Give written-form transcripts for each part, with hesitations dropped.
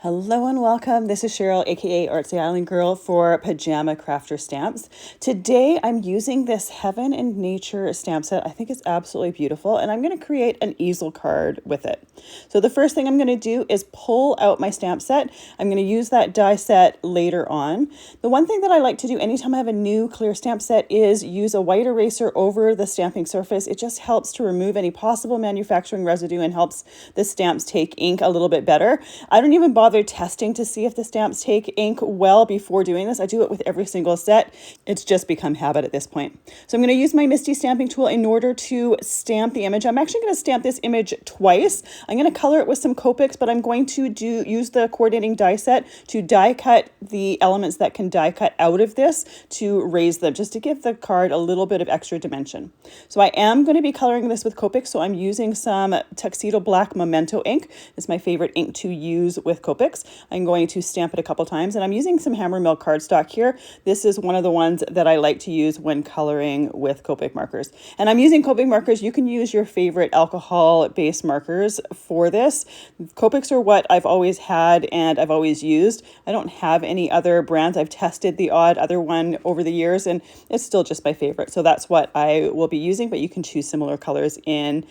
Hello and welcome. This is Cheryl, aka Artsy Island Girl for Pajama Crafter Stamps. Today I'm using this Heaven and Nature stamp set. I think it's absolutely beautiful, and I'm going to create an easel card with it. So the first thing I'm going to do is pull out my stamp set. I'm going to use that die set later on. The one thing that I like to do anytime I have a new clear stamp set is use a white eraser over the stamping surface. It just helps to remove any possible manufacturing residue and helps the stamps take ink a little bit better. I don't even bother testing to see if the stamps take ink well before doing this. I do it with every single set. It's just become habit at this point. So I'm going to use my Misty stamping tool in order to stamp the image. I'm actually going to stamp this image twice. I'm going to color it with some Copics, but I'm going to use the coordinating die set to die cut the elements that can die cut out of this to raise them, just to give the card a little bit of extra dimension. So I am going to be coloring this with Copic, so I'm using some Tuxedo Black Memento ink. It's my favorite ink to use with Copics. I'm going to stamp it a couple times, and I'm using some Hammer Mill cardstock here. This is one of the ones that I like to use when coloring with Copic markers. And I'm using Copic markers. You can use your favorite alcohol-based markers for this. Copics are what I've always had and I've always used. I don't have any other brands. I've tested the odd other one over the years, and it's still just my favorite. So that's what I will be using, but you can choose similar colors in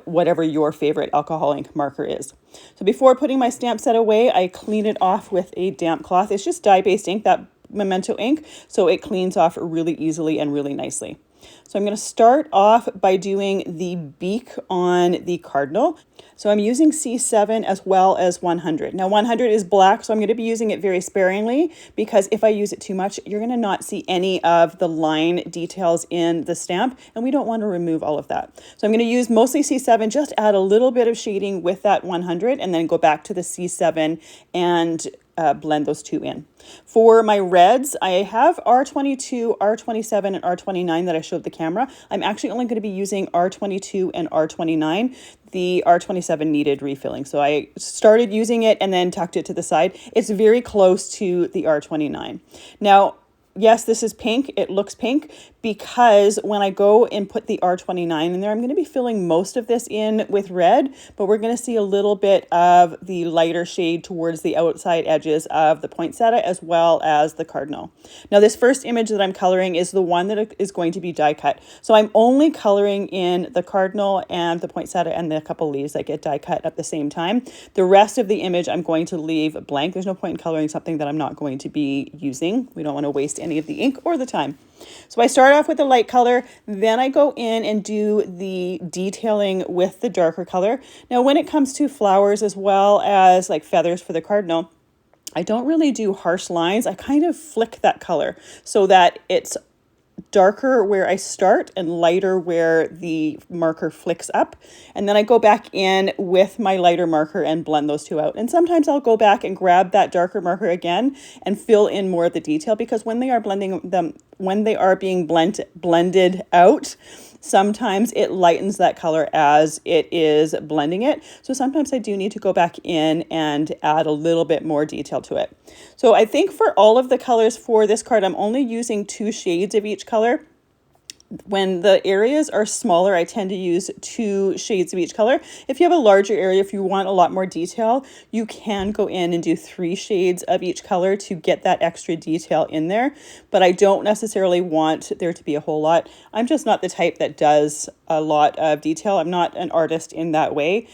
whatever your favorite alcohol ink marker is. So before putting my stamp set away, I clean it off with a damp cloth. It's just dye-based ink, that Memento ink, so it cleans off really easily and really nicely. So I'm going to start off by doing the beak on the cardinal. So I'm using C7 as well as 100. Now 100 is black, so I'm going to be using it very sparingly, because if I use it too much, you're going to not see any of the line details in the stamp, and we don't want to remove all of that. So I'm going to use mostly C7, just add a little bit of shading with that 100, and then go back to the C7 and blend those two in. For my reds, I have R22, R27, and R29 that I showed the camera. I'm actually only going to be using R22 and R29. The R27 needed refilling, so I started using it and then tucked it to the side. It's very close to the R29. Now, yes, this is pink. It looks pink because when I go and put the R29 in there, I'm going to be filling most of this in with red, but we're going to see a little bit of the lighter shade towards the outside edges of the poinsettia as well as the cardinal. Now, this first image that I'm coloring is the one that is going to be die cut. So I'm only coloring in the cardinal and the poinsettia and the couple leaves that get die cut at the same time. The rest of the image I'm going to leave blank. There's no point in coloring something that I'm not going to be using. We don't want to waste any of the ink or the time. So I start off with the light color, then I go in and do the detailing with the darker color. Now, when it comes to flowers as well as like feathers for the cardinal, I don't really do harsh lines. I kind of flick that color so that it's darker where I start and lighter where the marker flicks up. And then I go back in with my lighter marker and blend those two out. And sometimes I'll go back and grab that darker marker again and fill in more of the detail, because when they are being blended out, sometimes it lightens that color as it is blending it. So sometimes I do need to go back in and add a little bit more detail to it. So I think for all of the colors for this card, I'm only using 2 shades of each color. When the areas are smaller, I tend to use 2 shades of each color. If you have a larger area, if you want a lot more detail, you can go in and do 3 shades of each color to get that extra detail in there. But I don't necessarily want there to be a whole lot. I'm just not the type that does a lot of detail. I'm not an artist in that way.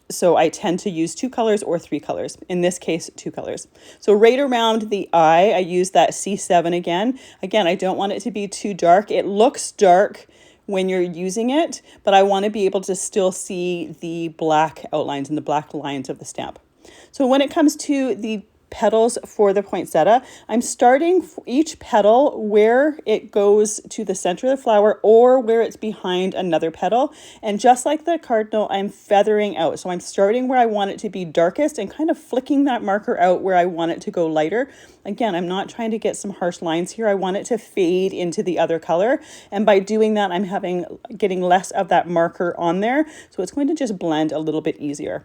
So I tend to use 2 colors or 3 colors. In this case, 2 colors. So right around the eye, I use that C7 again. Again, I don't want it to be too dark. It looks dark when you're using it, but I want to be able to still see the black outlines and the black lines of the stamp. So when it comes to the petals for the poinsettia, I'm starting each petal where it goes to the center of the flower or where it's behind another petal. And just like the cardinal, I'm feathering out. So I'm starting where I want it to be darkest and kind of flicking that marker out where I want it to go lighter. Again, I'm not trying to get some harsh lines here. I want it to fade into the other color. And by doing that, I'm getting less of that marker on there. So it's going to just blend a little bit easier.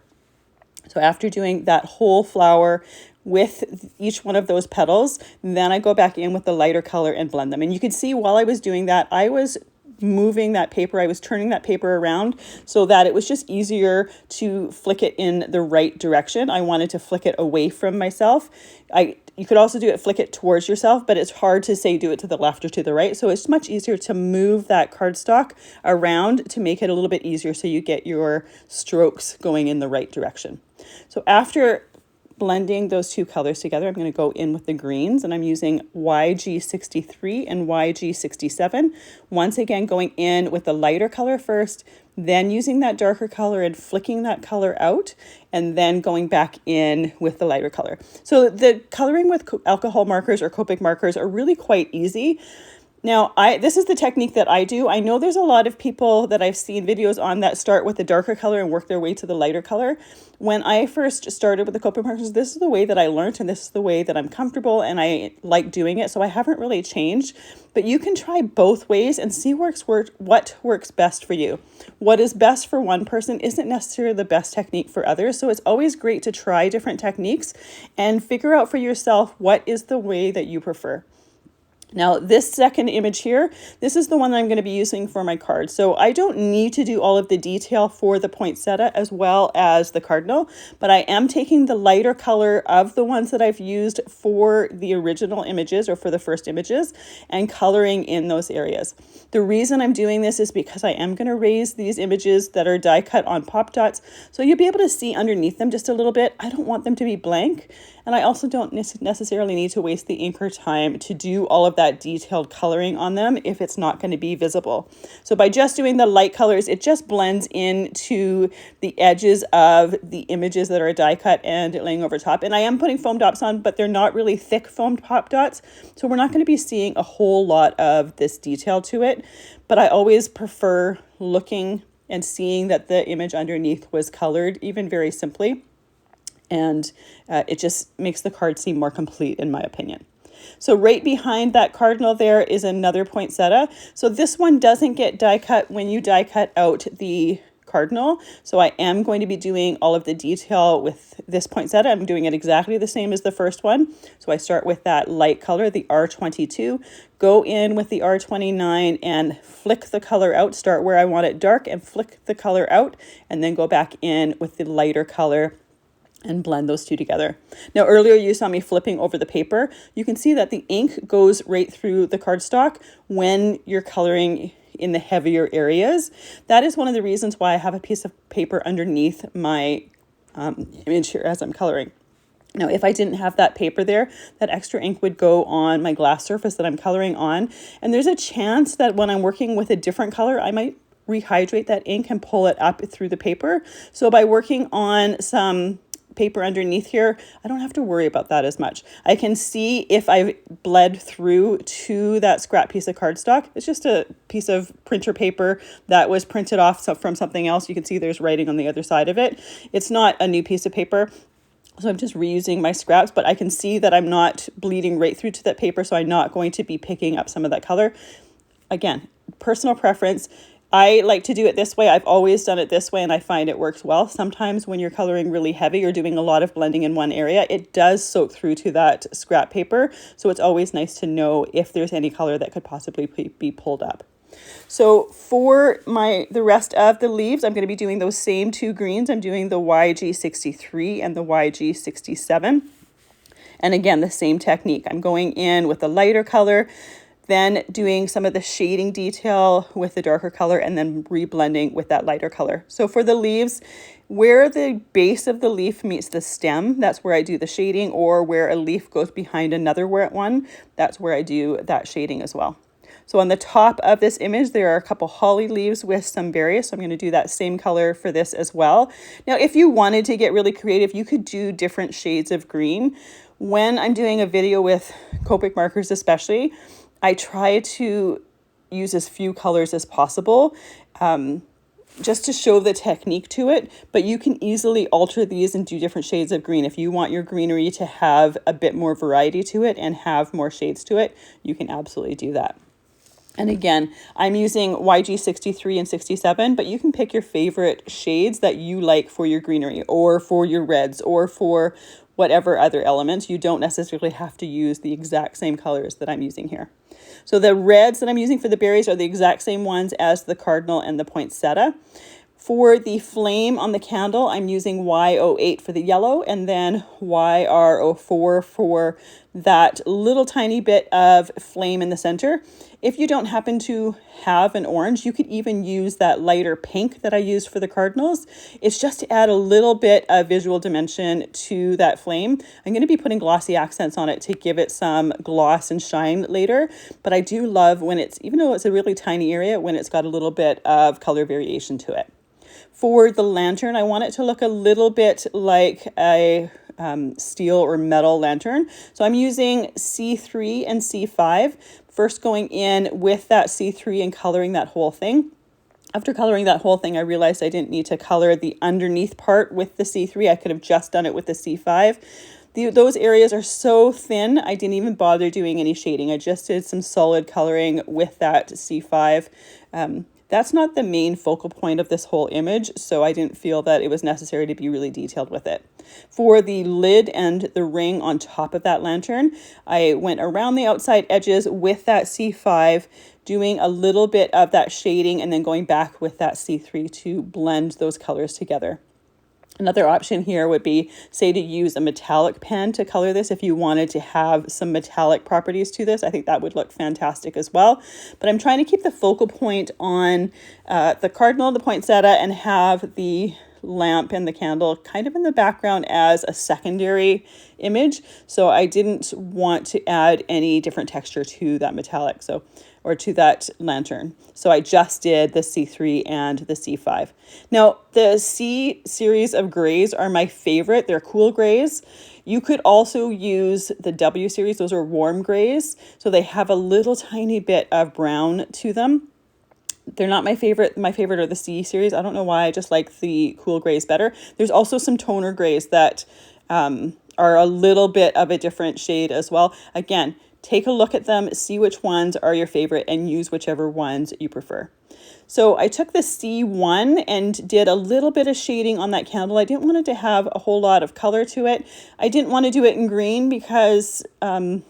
So after doing that whole flower with each one of those petals, then I go back in with the lighter color and blend them. And you can see while I was doing that, I was moving that paper. I was turning that paper around so that it was just easier to flick it in the right direction. I wanted to flick it away from myself. You could also do it, flick it towards yourself, but it's hard to say do it to the left or to the right. So it's much easier to move that cardstock around to make it a little bit easier so you get your strokes going in the right direction. So after blending those two colors together, I'm going to go in with the greens, and I'm using YG63 and YG67. Once again, going in with the lighter color first, then using that darker color and flicking that color out, and then going back in with the lighter color. So the coloring with alcohol markers or Copic markers are really quite easy. Now, this is the technique that I do. I know there's a lot of people that I've seen videos on that start with the darker color and work their way to the lighter color. When I first started with the Copic markers, this is the way that I learned, and this is the way that I'm comfortable and I like doing it. So I haven't really changed, but you can try both ways and see what works best for you. What is best for one person isn't necessarily the best technique for others. So it's always great to try different techniques and figure out for yourself what is the way that you prefer. Now, this second image here, this is the one that I'm going to be using for my card. So I don't need to do all of the detail for the poinsettia as well as the cardinal, but I am taking the lighter color of the ones that I've used for the original images or for the first images and coloring in those areas. The reason I'm doing this is because I am going to raise these images that are die cut on pop dots, so you'll be able to see underneath them just a little bit. I don't want them to be blank, and I also don't necessarily need to waste the inker time to do all of that detailed coloring on them if it's not going to be visible. So by just doing the light colors, it just blends into the edges of the images that are die cut and laying over top. And I am putting foam dots on, but they're not really thick foam pop dots, so we're not going to be seeing a whole lot of this detail to it. But I always prefer looking and seeing that the image underneath was colored, even very simply. And it just makes the card seem more complete, in my opinion. So right behind that cardinal there is another poinsettia. So this one doesn't get die cut when you die cut out the cardinal. So I am going to be doing all of the detail with this poinsettia. I'm doing it exactly the same as the first one. So I start with that light color, the R22, go in with the R29 and flick the color out, start where I want it dark and flick the color out, and then go back in with the lighter color and blend those two together. Now, earlier you saw me flipping over the paper. You can see that the ink goes right through the cardstock when you're coloring in the heavier areas. That is one of the reasons why I have a piece of paper underneath my image here as I'm coloring. Now, if I didn't have that paper there, that extra ink would go on my glass surface that I'm coloring on. And there's a chance that when I'm working with a different color, I might rehydrate that ink and pull it up through the paper. So by working on some paper underneath here, I don't have to worry about that as much. I can see if I've bled through to that scrap piece of cardstock. It's just a piece of printer paper that was printed off from something else. You can see there's writing on the other side of it. It's not a new piece of paper. So I'm just reusing my scraps, but I can see that I'm not bleeding right through to that paper, so I'm not going to be picking up some of that color. Again, personal preference. I like to do it this way. I've always done it this way, and I find it works well. Sometimes when you're coloring really heavy or doing a lot of blending in one area, it does soak through to that scrap paper. So it's always nice to know if there's any color that could possibly be pulled up. So for the rest of the leaves, I'm going to be doing those same two greens. I'm doing the YG63 and the YG67. And again, the same technique. I'm going in with the lighter color, then doing some of the shading detail with the darker color, and then reblending with that lighter color. So for the leaves, where the base of the leaf meets the stem, that's where I do the shading, or where a leaf goes behind another one, that's where I do that shading as well. So on the top of this image, there are a couple holly leaves with some berries. So I'm going to do that same color for this as well. Now, if you wanted to get really creative, you could do different shades of green. When I'm doing a video with Copic markers especially, I try to use as few colors as possible, just to show the technique to it, but you can easily alter these and do different shades of green. If you want your greenery to have a bit more variety to it and have more shades to it, you can absolutely do that. And again, I'm using YG63 and 67, but you can pick your favorite shades that you like for your greenery or for your reds or for whatever other elements. You don't necessarily have to use the exact same colors that I'm using here. So the reds that I'm using for the berries are the exact same ones as the cardinal and the poinsettia. For the flame on the candle, I'm using Y08 for the yellow and then YR04 for that little tiny bit of flame in the center. If you don't happen to have an orange, you could even use that lighter pink that I used for the cardinals. It's just to add a little bit of visual dimension to that flame. I'm going to be putting glossy accents on it to give it some gloss and shine later, but I do love when it's, even though it's a really tiny area, when it's got a little bit of color variation to it. For the lantern, I want it to look a little bit like a steel or metal lantern. So I'm using C3 and C5, first going in with that C3 and coloring that whole thing. After coloring that whole thing, I realized I didn't need to color the underneath part with the C3. I could have just done it with the C5. Those areas are so thin, I didn't even bother doing any shading. I just did some solid coloring with that C5. That's not the main focal point of this whole image, so I didn't feel that it was necessary to be really detailed with it. For the lid and the ring on top of that lantern, I went around the outside edges with that C5, doing a little bit of that shading and then going back with that C3 to blend those colors together. Another option here would be, say, to use a metallic pen to color this if you wanted to have some metallic properties to this. I think that would look fantastic as well. But I'm trying to keep the focal point on the cardinal, the poinsettia, and have the lamp and the candle kind of in the background as a secondary image. So I didn't want to add any different texture to that metallic, or to that lantern. So I just did the C3 and the C5. Now, the C series of grays are my favorite. They're cool grays. You could also use the W series. Those are warm grays. So they have a little tiny bit of brown to them. They're not my favorite. My favorite are the C series. I don't know why. I just like the cool grays better. There's also some toner grays that are a little bit of a different shade as well. Again, take a look at them, see which ones are your favorite, and use whichever ones you prefer. So I took the C1 and did a little bit of shading on that candle. I didn't want it to have a whole lot of color to it. I didn't want to do it in green because to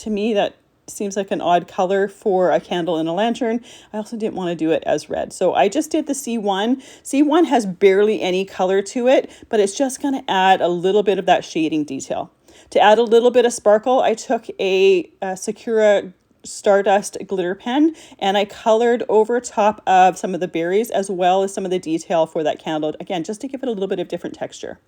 me that seems like an odd color for a candle in a lantern. I also didn't want to do it as red. So I just did the C1. C1 has barely any color to it, but it's just going to add a little bit of that shading detail. To add a little bit of sparkle, I took a Sakura Stardust glitter pen and I colored over top of some of the berries as well as some of the detail for that candle, again, just to give it a little bit of different texture.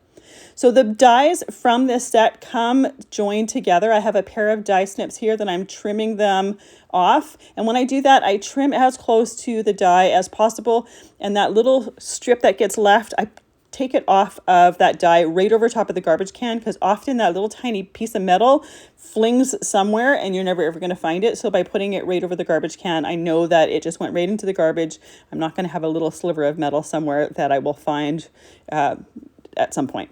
So the dies from this set come joined together. I have a pair of die snips here that I'm trimming them off. And when I do that, I trim as close to the die as possible. And that little strip that gets left, I take it off of that die right over top of the garbage can, because often that little tiny piece of metal flings somewhere and you're never ever going to find it. So by putting it right over the garbage can, I know that it just went right into the garbage. I'm not going to have a little sliver of metal somewhere that I will find at some point.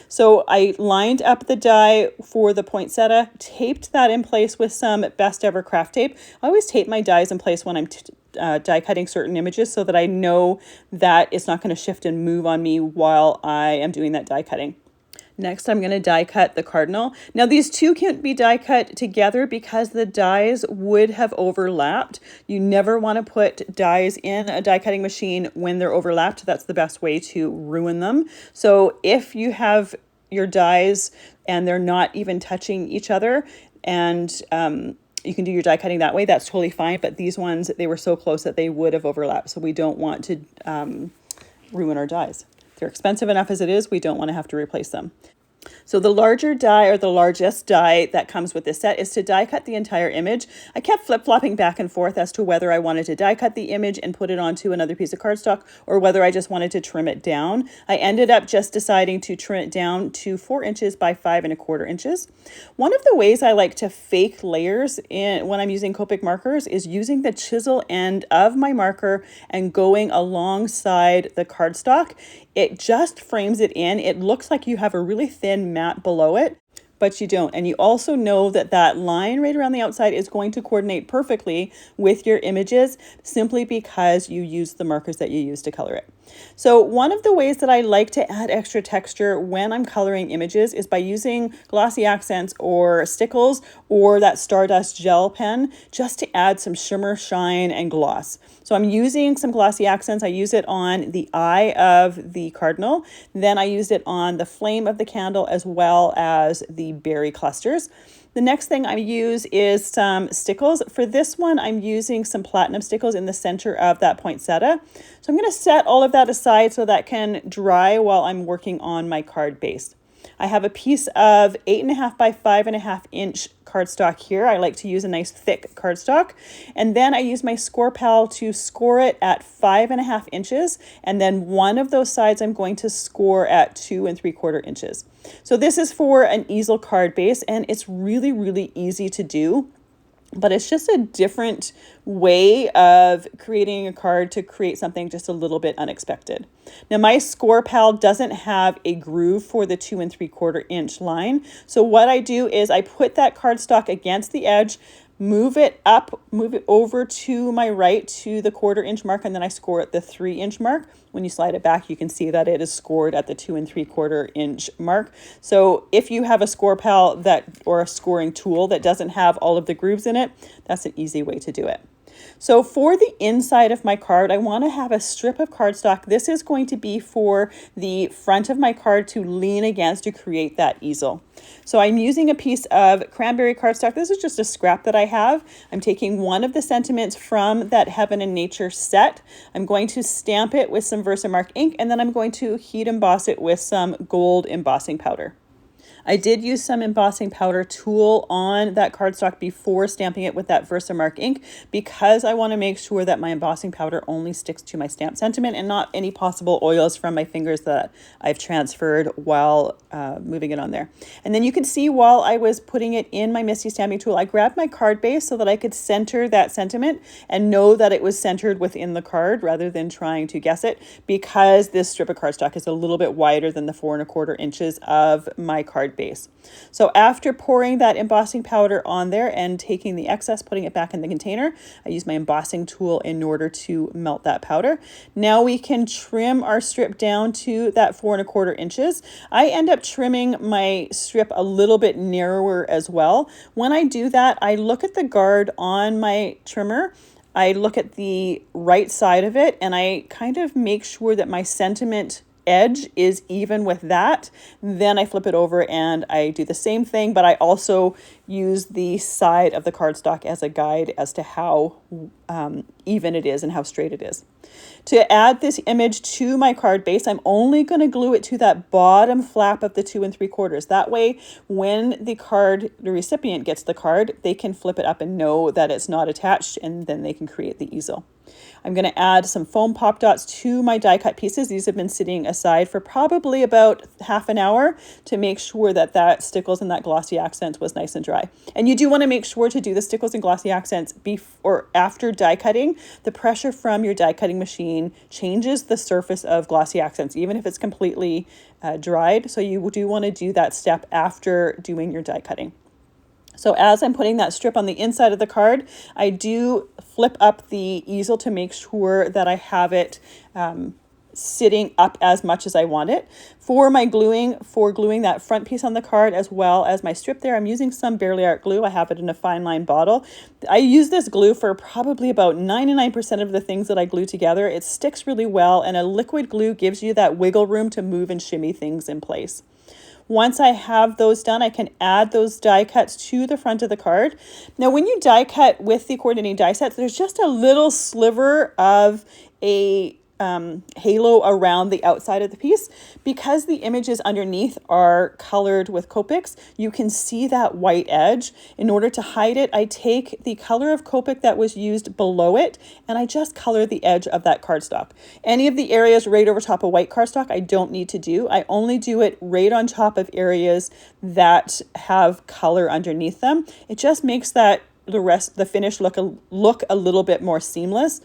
So I lined up the die for the poinsettia, taped that in place with some Best Ever craft tape. I always tape my dies in place when I'm die cutting certain images so that I know that it's not going to shift and move on me while I am doing that die cutting. Next, I'm going to die cut the cardinal. Now, these two can't be die cut together because the dies would have overlapped. You never want to put dies in a die cutting machine when they're overlapped. That's the best way to ruin them. So if you have your dies and they're not even touching each other, and you can do your die cutting that way, that's totally fine. But these ones, they were so close that they would have overlapped. So we don't want to ruin our dies. They're expensive enough as it is. We don't want to have to replace them. So the larger die, or the largest die that comes with this set, is to die cut the entire image. I kept flip-flopping back and forth as to whether I wanted to die cut the image and put it onto another piece of cardstock or whether I just wanted to trim it down. I ended up just deciding to trim it down to 4 inches by 5 1/4 inches. One of the ways I like to fake layers when I'm using Copic markers is using the chisel end of my marker and going alongside the cardstock. It just frames it in. It looks like you have a really thin mat below it, but you don't. And you also know that that line right around the outside is going to coordinate perfectly with your images simply because you use the markers that you use to color it. So one of the ways that I like to add extra texture when I'm coloring images is by using glossy accents or stickles or that Stardust gel pen just to add some shimmer, shine, and gloss. So I'm using some glossy accents. I use it on the eye of the cardinal. Then I used it on the flame of the candle as well as the berry clusters. The next thing I use is some stickles. For this one, I'm using some platinum stickles in the center of that poinsettia. So I'm going to set all of that aside so that can dry while I'm working on my card base. I have a piece of 8.5 by 5.5 inch cardstock here. I like to use a nice thick cardstock. And then I use my score pal to score it at 5.5 inches. And then one of those sides I'm going to score at 2 3/4 inches. So this is for an easel card base, and it's really, really easy to do. But it's just a different way of creating a card to create something just a little bit unexpected. Now my score pal doesn't have a groove for the 2 3/4 inch line. So what I do is I put that cardstock against the edge, move it up, move it over to my right to the 1/4 inch mark, and then I score at the 3 inch mark. When you slide it back, you can see that it is scored at the 2 3/4 inch mark. So if you have a score pal that or a scoring tool that doesn't have all of the grooves in it, that's an easy way to do it. So for the inside of my card, I want to have a strip of cardstock. This is going to be for the front of my card to lean against to create that easel. So I'm using a piece of cranberry cardstock. This is just a scrap that I have. I'm taking one of the sentiments from that Heaven and Nature set. I'm going to stamp it with some Versamark ink, and then I'm going to heat emboss it with some gold embossing powder. I did use some embossing powder tool on that cardstock before stamping it with that Versamark ink because I want to make sure that my embossing powder only sticks to my stamp sentiment and not any possible oils from my fingers that I've transferred while moving it on there. And then you can see while I was putting it in my Misty stamping tool, I grabbed my card base so that I could center that sentiment and know that it was centered within the card rather than trying to guess it, because this strip of cardstock is a little bit wider than the 4 1/4 inches of my card base. So after pouring that embossing powder on there and taking the excess, putting it back in the container, I use my embossing tool in order to melt that powder. Now we can trim our strip down to that 4 1/4 inches. I end up trimming my strip a little bit narrower as well. When I do that, I look at the guard on my trimmer. I look at the right side of it and I kind of make sure that my sentiment edge is even with that. Then I flip it over and I do the same thing, but I also use the side of the cardstock as a guide as to how even it is and how straight it is. To add this image to my card base, I'm only going to glue it to that bottom flap of the 2 3/4. That way, when the recipient gets the card, they can flip it up and know that it's not attached, and then they can create the easel. I'm going to add some foam pop dots to my die cut pieces. These have been sitting aside for probably about half an hour to make sure that that stickles and that glossy accent was nice and dry. And you do want to make sure to do the stickles and glossy accents before or after die cutting. The pressure from your die cutting machine changes the surface of glossy accents, even if it's completely dried. So you do want to do that step after doing your die cutting. So as I'm putting that strip on the inside of the card, I do flip up the easel to make sure that I have it sitting up as much as I want it. For gluing that front piece on the card as well as my strip there, I'm using some Barely Art glue. I have it in a fine line bottle. I use this glue for probably about 99% of the things that I glue together. It sticks really well, and a liquid glue gives you that wiggle room to move and shimmy things in place. Once I have those done, I can add those die cuts to the front of the card. Now, when you die cut with the coordinating die sets, there's just a little sliver of a halo around the outside of the piece. Because the images underneath are colored with Copics, you can see that white edge. In order to hide it, I take the color of Copic that was used below it, and I just color the edge of that cardstock. Any of the areas right over top of white cardstock, I don't need to do. I only do it right on top of areas that have color underneath them. It just makes that the finish look a little bit more seamless.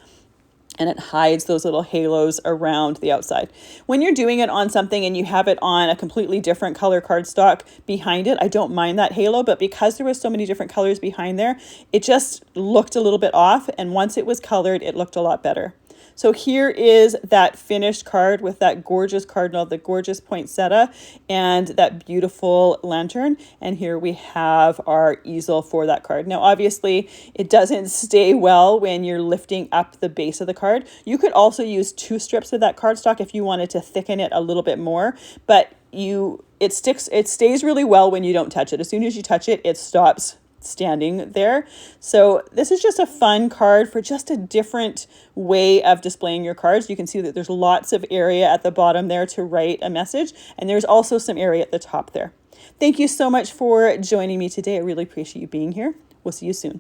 And it hides those little halos around the outside. When you're doing it on something and you have it on a completely different color cardstock behind it, I don't mind that halo, but because there were so many different colors behind there, it just looked a little bit off. And once it was colored, it looked a lot better. So here is that finished card with that gorgeous cardinal, the gorgeous poinsettia, and that beautiful lantern. And here we have our easel for that card. Now, obviously, it doesn't stay well when you're lifting up the base of the card. You could also use 2 strips of that cardstock if you wanted to thicken it a little bit more, but it stays really well when you don't touch it. As soon as you touch it, it stops standing there. So this is just a fun card for just a different way of displaying your cards. You can see that there's lots of area at the bottom there to write a message, and there's also some area at the top there. Thank you so much for joining me today. I really appreciate you being here. We'll see you soon.